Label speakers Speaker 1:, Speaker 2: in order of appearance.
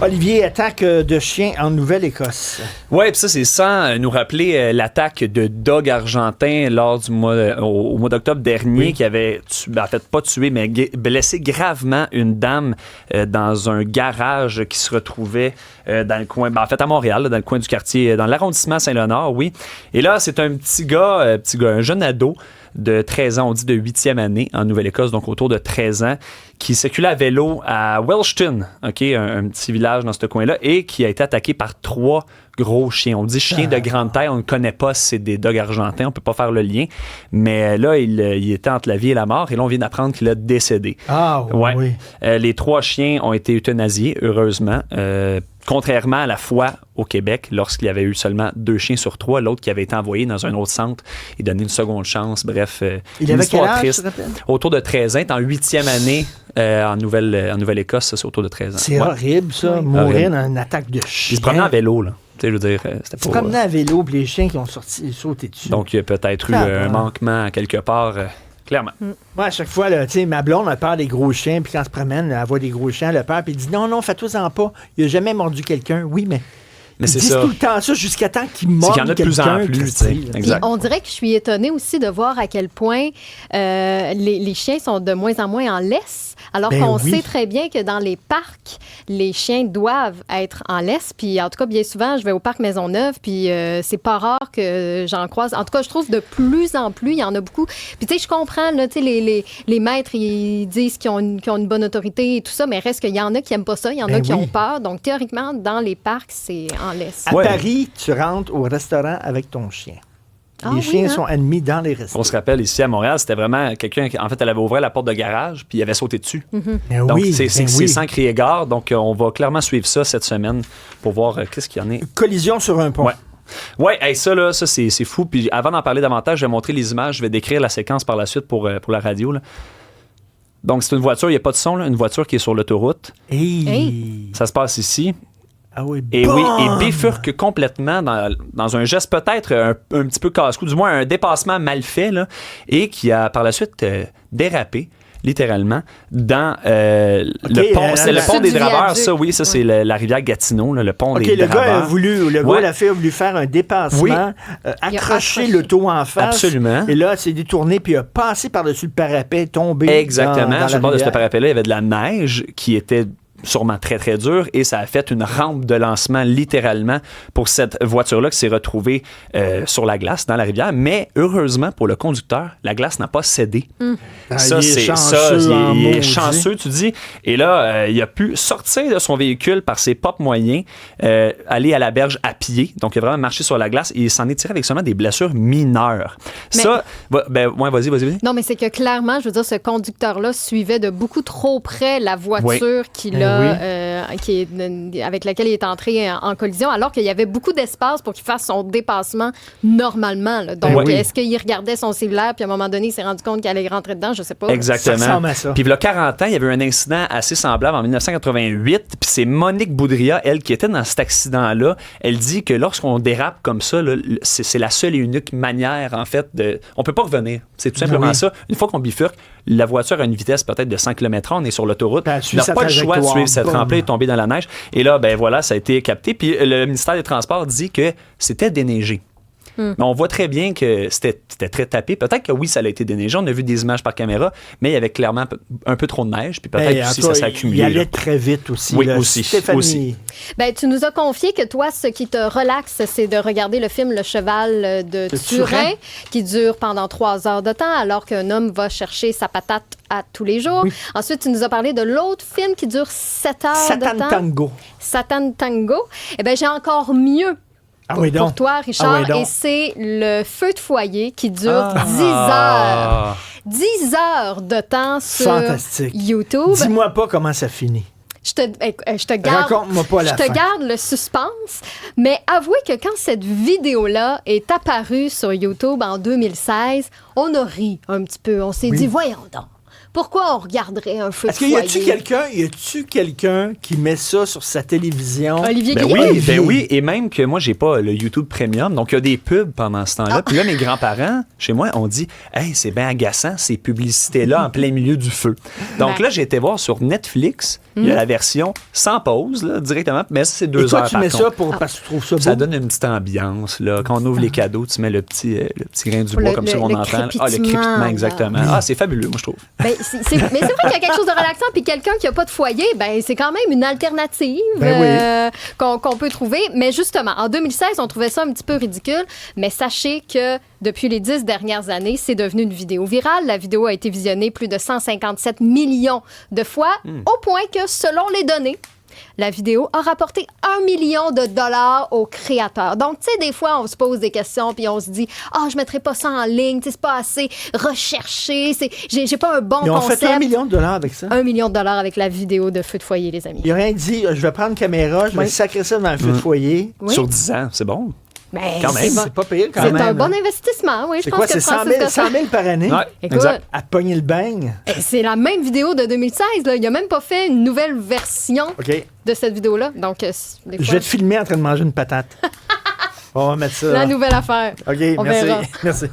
Speaker 1: Olivier, attaque de chiens en Nouvelle-Écosse.
Speaker 2: Oui, puis ça, c'est sans nous rappeler l'attaque de Dogue Argentin lors du au mois d'octobre dernier, qui avait, pas tué, mais blessé gravement une dame dans un garage qui se retrouvait dans le coin, à Montréal, là, dans le coin du quartier, dans l'arrondissement Saint-Léonard, oui. Et là, c'est un petit gars, un jeune ado, de 13 ans, on dit de 8e année en Nouvelle-Écosse, donc autour de 13 ans, qui circulait à vélo à Welshton, okay, un petit village dans ce coin-là, et qui a été attaqué par 3 gros chiens. On dit chiens de grande taille, on ne connaît pas si c'est des dogs argentins, on ne peut pas faire le lien, mais là, il était entre la vie et la mort, et là, on vient d'apprendre qu'il a décédé.
Speaker 1: Ah oui.
Speaker 2: Les 3 chiens ont été euthanasiés, heureusement, contrairement à la fois au Québec, lorsqu'il y avait eu seulement 2 chiens sur 3, l'autre qui avait été envoyé dans un autre centre et donné une seconde chance. Bref,
Speaker 1: il avait quel âge, triste.
Speaker 2: Autour de 13 ans, en 8e année en Nouvelle-Écosse, ça, c'est autour de 13 ans.
Speaker 1: C'est horrible, ça, mourir dans une attaque de chien.
Speaker 2: Il se promenait en vélo, là. Je veux dire,
Speaker 1: c'était pas... Il se promenait à vélo, puis les chiens qui ont sauté dessus.
Speaker 2: Donc, il y a peut-être eu un manquement quelque part... Clairement.
Speaker 1: Moi, à chaque fois, là, ma blonde a peur des gros chiens, puis quand elle se promène, elle voit des gros chiens, elle a peur, puis elle dit non, fais-toi-en pas. Il n'a jamais mordu quelqu'un. Oui, mais
Speaker 2: c'est
Speaker 1: ça. Tout le temps ça jusqu'à temps qu'il morde quelqu'un.
Speaker 2: C'est qu'il y en a de plus en plus.
Speaker 3: Exact. On dirait que je suis étonnée aussi de voir à quel point les chiens sont de moins en moins en laisse. Alors qu'on sait très bien que dans les parcs, les chiens doivent être en laisse. Puis en tout cas, bien souvent, je vais au parc Maisonneuve, puis c'est pas rare que j'en croise. En tout cas, je trouve de plus en plus, il y en a beaucoup. Puis tu sais, je comprends, là, tu sais, les maîtres, ils disent qu'ils ont une bonne autorité et tout ça, mais reste qu'il y en a qui aiment pas ça, il y en a qui ont peur. Donc théoriquement, dans les parcs, c'est en laisse.
Speaker 1: À Paris, tu rentres au restaurant avec ton chien. Les chiens sont admis dans les restaurants.
Speaker 2: On se rappelle, ici à Montréal, c'était vraiment quelqu'un qui, en fait, elle avait ouvert la porte de garage puis il avait sauté dessus. Donc, c'est sans crier gare. Donc, on va clairement suivre ça cette semaine pour voir qu'est-ce qu'il y en a.
Speaker 1: Collision sur un pont.
Speaker 2: Oui, ça, c'est fou. Puis avant d'en parler davantage, je vais montrer les images. Je vais décrire la séquence par la suite pour la radio, là. Donc, c'est une voiture, il n'y a pas de son, là, une voiture qui est sur l'autoroute. Ça se passe ici.
Speaker 1: Ah oui,
Speaker 2: et bifurque complètement dans un geste peut-être un petit peu casse-cou, du moins un dépassement mal fait, là, et qui a par la suite dérapé, littéralement, dans le pont. C'est le pont des Draveurs, ça, oui, ça, c'est la rivière Gatineau, là, le pont des Draveurs.
Speaker 1: La fille a voulu faire un dépassement, accrocher l'auto en face.
Speaker 2: Absolument.
Speaker 1: Et là, c'est détourné, puis il a passé par-dessus le parapet, tombé.
Speaker 2: Exactement. Sur le bord de ce parapet-là, il y avait de la neige qui était sûrement très, très dur, et ça a fait une rampe de lancement, littéralement, pour cette voiture-là qui s'est retrouvée sur la glace, dans la rivière. Mais, heureusement, pour le conducteur, la glace n'a pas cédé. Ça, il est chanceux, tu dis. Et là, il a pu sortir de son véhicule par ses propres moyens, aller à la berge à pied. Donc, il a vraiment marché sur la glace, et il s'en est tiré avec seulement des blessures mineures. Mais, ça, vas-y.
Speaker 3: Non, mais c'est que, clairement, je veux dire, ce conducteur-là suivait de beaucoup trop près la voiture avec laquelle il est entré en collision, alors qu'il y avait beaucoup d'espace pour qu'il fasse son dépassement normalement. Là. Donc, est-ce qu'il regardait son cellulaire, puis à un moment donné, il s'est rendu compte qu'il allait rentrer dedans? Je sais pas.
Speaker 2: Exactement.
Speaker 1: Ça ressemble à ça.
Speaker 2: Puis, il y a 40 ans, il y avait eu un incident assez semblable en 1988, puis c'est Monique Boudria, elle, qui était dans cet accident-là. Elle dit que lorsqu'on dérape comme ça, là, c'est la seule et unique manière, en fait, on peut pas revenir. C'est tout simplement ça. Une fois qu'on bifurque, la voiture a une vitesse peut-être de 100 km/h, on est sur l'autoroute. Il n'a pas le choix de suivre cette rampe-là et tomber dans la neige. Et là, ça a été capté. Puis le ministère des Transports dit que c'était déneigé. Mais on voit très bien que c'était très tapé. Peut-être que oui, ça a été déneigé. On a vu des images par caméra, mais il y avait clairement un peu trop de neige. Puis peut-être aussi ça s'est accumulé.
Speaker 1: Il allait très vite aussi.
Speaker 2: Oui,
Speaker 1: là.
Speaker 2: aussi.
Speaker 1: Stéphanie.
Speaker 3: Tu nous as confié que toi, ce qui te relaxe, c'est de regarder le film Le Cheval de Turin, qui dure pendant 3 heures de temps, alors qu'un homme va chercher sa patate à tous les jours. Oui. Ensuite, tu nous as parlé de l'autre film qui dure 7 heures de temps. Satan Tango. Eh bien, j'ai encore mieux. Pour toi, Richard, et c'est le feu de foyer qui dure 10 heures. 10 heures de temps sur YouTube.
Speaker 1: Dis-moi pas comment ça finit.
Speaker 3: Je te garde,
Speaker 1: raconte-moi pas la fin.
Speaker 3: Je te garde le suspense, mais avouez que quand cette vidéo-là est apparue sur YouTube en 2016, on a ri un petit peu. On s'est dit, voyons donc. Pourquoi on regarderait un feu de
Speaker 1: Est-ce qu'il y a-tu quelqu'un qui met ça sur sa télévision?
Speaker 3: Olivier
Speaker 2: Ben
Speaker 3: Grégoire?
Speaker 2: oui, ben oui, et même que moi, j'ai pas le YouTube Premium, donc il y a des pubs pendant ce temps-là. Puis là, mes grands-parents, chez moi, ont dit « Hey, c'est bien agaçant, ces publicités-là en plein milieu du feu. » Donc là, j'ai été voir sur Netflix, il y a la version sans pause, là, directement, mais ça, c'est 2 heures,
Speaker 1: Et toi, tu mets ça parce que tu trouves ça beau?
Speaker 2: Ça donne une petite ambiance, là. Quand on ouvre les cadeaux, tu mets le petit grain du bois, comme ça, on entend. Le crépitement, exactement. Ah, c'est fabuleux, moi, je trouve.
Speaker 3: Ben, mais c'est vrai qu'il y a quelque chose de relaxant, puis quelqu'un qui n'a pas de foyer, ben c'est quand même une alternative qu'on peut trouver. Mais justement, en 2016, on trouvait ça un petit peu ridicule, mais sachez que depuis les 10 dernières années, c'est devenu une vidéo virale. La vidéo a été visionnée plus de 157 millions de fois, au point que, selon les données, la vidéo a rapporté $1 million aux créateurs. Donc, tu sais, des fois, on se pose des questions puis on se dit « Ah, je mettrai pas ça en ligne, c'est pas assez recherché, j'ai pas un bon concept. »
Speaker 1: Ils ont fait $1 million avec ça.
Speaker 3: $1 million avec la vidéo de feu de foyer, les amis.
Speaker 1: Il a rien dit, je vais prendre une caméra, je vais sacrer ça dans le feu de foyer.
Speaker 3: Oui.
Speaker 2: Sur 10 ans, c'est bon.
Speaker 3: Mais
Speaker 2: quand même,
Speaker 1: c'est pas payé quand même.
Speaker 3: C'est un bon investissement, oui.
Speaker 1: C'est quoi, c'est 100 000 par année?
Speaker 2: Ouais,
Speaker 3: Écoute,
Speaker 2: exact.
Speaker 1: À pogner le beigne.
Speaker 3: C'est la même vidéo de 2016. Là. Il n'a même pas fait une nouvelle version de cette vidéo-là. Donc, des fois...
Speaker 1: Je vais te filmer en train de manger une patate. On va mettre ça.
Speaker 3: La nouvelle affaire.
Speaker 1: OK,
Speaker 3: On
Speaker 1: merci.
Speaker 3: verra.
Speaker 1: Merci.